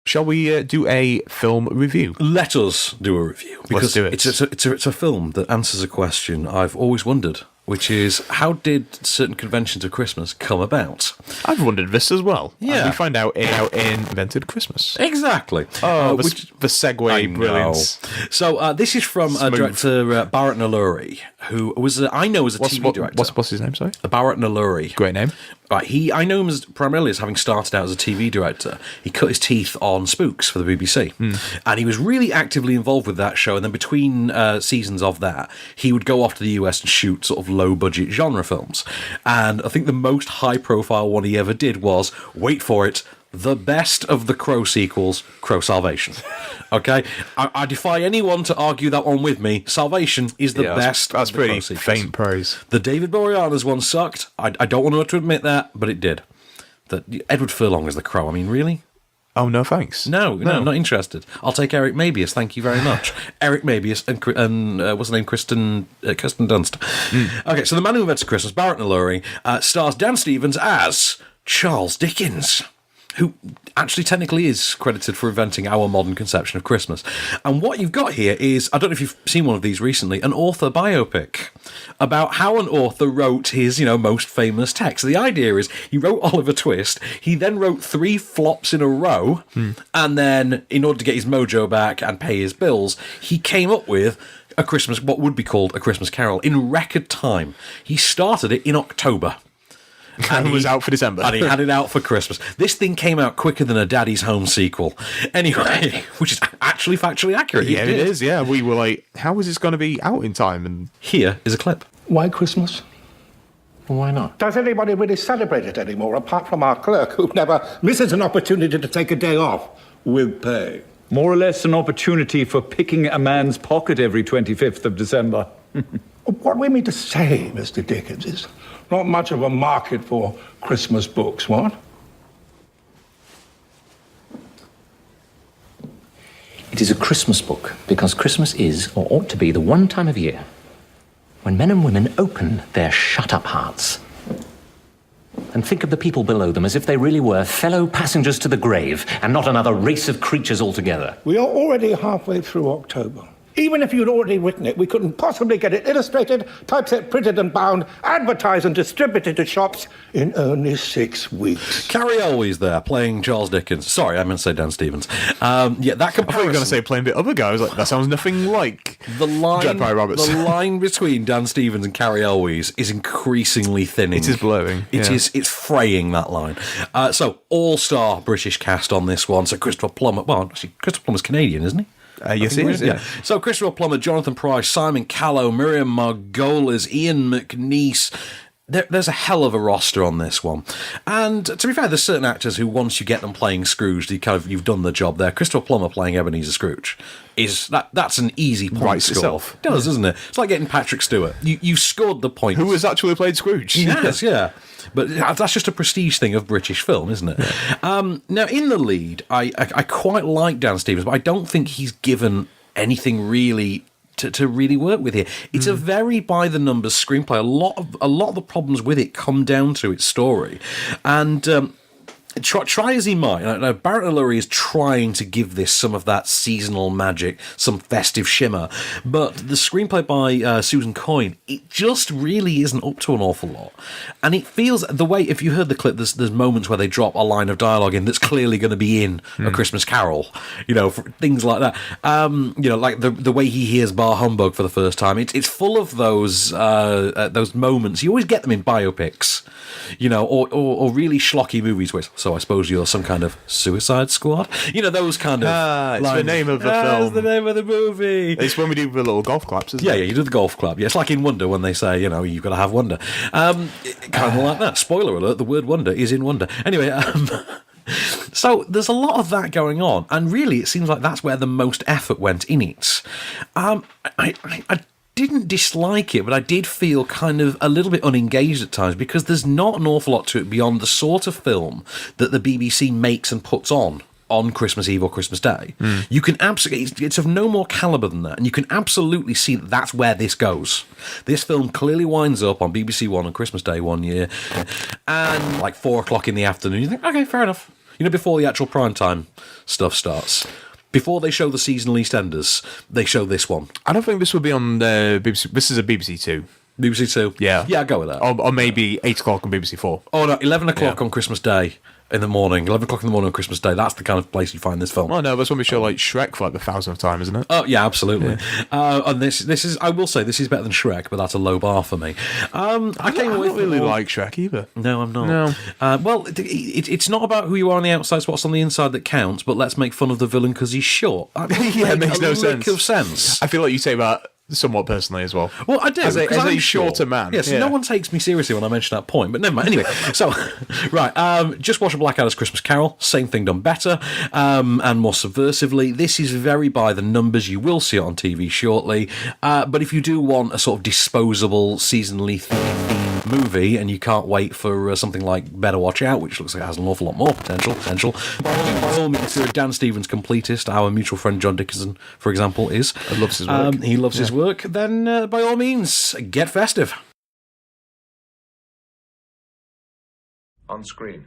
Shall we do a film review? Let us do a review. Because Let's do it. It's a film that answers a question I've always wondered, which is, how did certain conventions of Christmas come about? I've wondered this as well. Yeah. And we find out how it invented Christmas. Exactly. Oh, the segue brilliance. So this is from director Barrett Nalluri, who was, I know, as a TV director. What's his name, sorry? Barrett Nalluri. Great name. Right, I know him primarily as having started out as a TV director. He cut his teeth on Spooks for the BBC, and he was really actively involved with that show. And then between seasons of that, he would go off to the US and shoot sort of low-budget genre films. And I think the most high-profile one he ever did was, wait for it, the best of the Crow sequels, Crow Salvation. Okay? I defy anyone to argue that one with me. Salvation is the best. That's of the Crow pretty sequels. faint praise. The David Boreanaz one sucked. I don't want to admit that, but it did. Edward Furlong as the Crow. I mean, really? Oh, no thanks. No, not interested. I'll take Eric Mabius, thank you very much. Eric Mabius and what's her name, Kirsten Dunst. Okay, so The Man Who Invented Christmas, Barrett Nalluri, stars Dan Stevens as Charles Dickens, who actually technically is credited for inventing our modern conception of Christmas. And what you've got here is, I don't know if you've seen one of these recently, an author biopic about how an author wrote his, most famous text. The idea is he wrote Oliver Twist, he then wrote 3 flops in a row, and then in order to get his mojo back and pay his bills, he came up with what would be called a Christmas Carol in record time. He started it in October. And he was out for December. And he had it out for Christmas. This thing came out quicker than a Daddy's Home sequel. Anyway, which is actually factually accurate. Yeah, it is, yeah. We were like, how is this going to be out in time? And here is a clip. Why Christmas? Why not? Does anybody really celebrate it anymore, apart from our clerk, who never misses an opportunity to take a day off with pay? More or less an opportunity for picking a man's pocket every 25th of December. What we mean to say, Mr. Dickens, is not much of a market for Christmas books, what? It is a Christmas book because Christmas is, or ought to be, the one time of year when men and women open their shut-up hearts and think of the people below them as if they really were fellow passengers to the grave and not another race of creatures altogether. We are already halfway through October. Even if you'd already written it, we couldn't possibly get it illustrated, typeset, printed and bound, advertised and distributed to shops in only 6 weeks. Carrie Elwes there, playing Charles Dickens. Sorry, I meant to say Dan Stevens. That comparison... I thought you were going to say playing the other guy. I was like, that sounds nothing like the Roberts. The line between Dan Stevens and Carrie Elwes is increasingly thinning. It is blurring. It's fraying, that line. So, all-star British cast on this one. So Christopher Plummer... Well, actually, Christopher Plummer's Canadian, isn't he? Yes, he is, yeah. So Christopher Plummer, Jonathan Pryce, Simon Callow, Miriam Margolyes, Ian McNeice. There's a hell of a roster on this one. And to be fair, there's certain actors who, once you get them playing Scrooge, you've done the job there. Christopher Plummer playing Ebenezer Scrooge that's an easy point Writes score. itself. It does, doesn't it? It's like getting Patrick Stewart. You scored the point. Who has actually played Scrooge? Yes, yeah. But that's just a prestige thing of British film, isn't it? Yeah. Now, in the lead, I quite like Dan Stevens, but I don't think he's given anything really to really work with here. It's a very by the numbers screenplay. A lot of the problems with it come down to its story, and try as he might. Now, Barrett Nalluri is trying to give this some of that seasonal magic, some festive shimmer, but the screenplay by Susan Coyne, it just really isn't up to an awful lot. And it feels the way, if you heard the clip, there's moments where they drop a line of dialogue in that's clearly going to be in A Christmas Carol, for things like that. Like the way he hears Bar Humbug for the first time. It's full of those moments. You always get them in biopics, or really schlocky movies where, so I suppose you're some kind of Suicide Squad? Those kind of it's lines. the name of the film. It's the name of the movie. It's when we do the little golf claps, isn't it? Yeah, you do the golf club. Yeah, it's like in Wonder when they say, you've got to have wonder. Kind of like that. Spoiler alert, the word wonder is in Wonder. Anyway, so there's a lot of that going on, and really it seems like that's where the most effort went in it. I didn't dislike it, but I did feel kind of a little bit unengaged at times because there's not an awful lot to it beyond the sort of film that the BBC makes and puts on Christmas Eve or Christmas Day. You can absolutely, it's of no more calibre than that, and you can absolutely see that that's where this goes. This film clearly winds up on BBC One on Christmas Day one year, and like 4 o'clock in the afternoon, you think, okay, fair enough. You know, before the actual primetime stuff starts. Before they show the seasonal EastEnders, they show this one. I don't think this would be on the BBC. This is a BBC Two. BBC Two? Yeah. Yeah, I'll go with that. Or maybe 8 o'clock on BBC Four. Oh, no, 11 o'clock on Christmas Day in the morning. 11 o'clock in the morning on Christmas Day. That's the kind of place you find this film. Oh, no, that's when we show, like, Shrek for, like, the 1,000th time, isn't it? Oh, yeah, absolutely. And this is, I will say, this is better than Shrek, but that's a low bar for me. I came away don't really like Shrek either. No, I'm not. No. Well, it's not about who you are on the outside, it's what's on the inside that counts, but let's make fun of the villain because he's short. Yeah, it makes no sense. Of sense. I feel like you say that somewhat personally as well. Well, I do. As because a I'm shorter man. Yes, no one takes me seriously when I mention that point, but never mind. Anyway, so, right, just watch a Blackadder's Christmas Carol. Same thing done better and more subversively. This is very by the numbers. You will see it on TV shortly. But if you do want a sort of disposable, seasonally themed movie and you can't wait for something like Better Watch Out, which looks like it has an awful lot more potential, by all means, if you're a Dan Stevens completist, our mutual friend John Dickinson, for example, is. Loves his work. He loves his work, then by all means, get festive. On screen.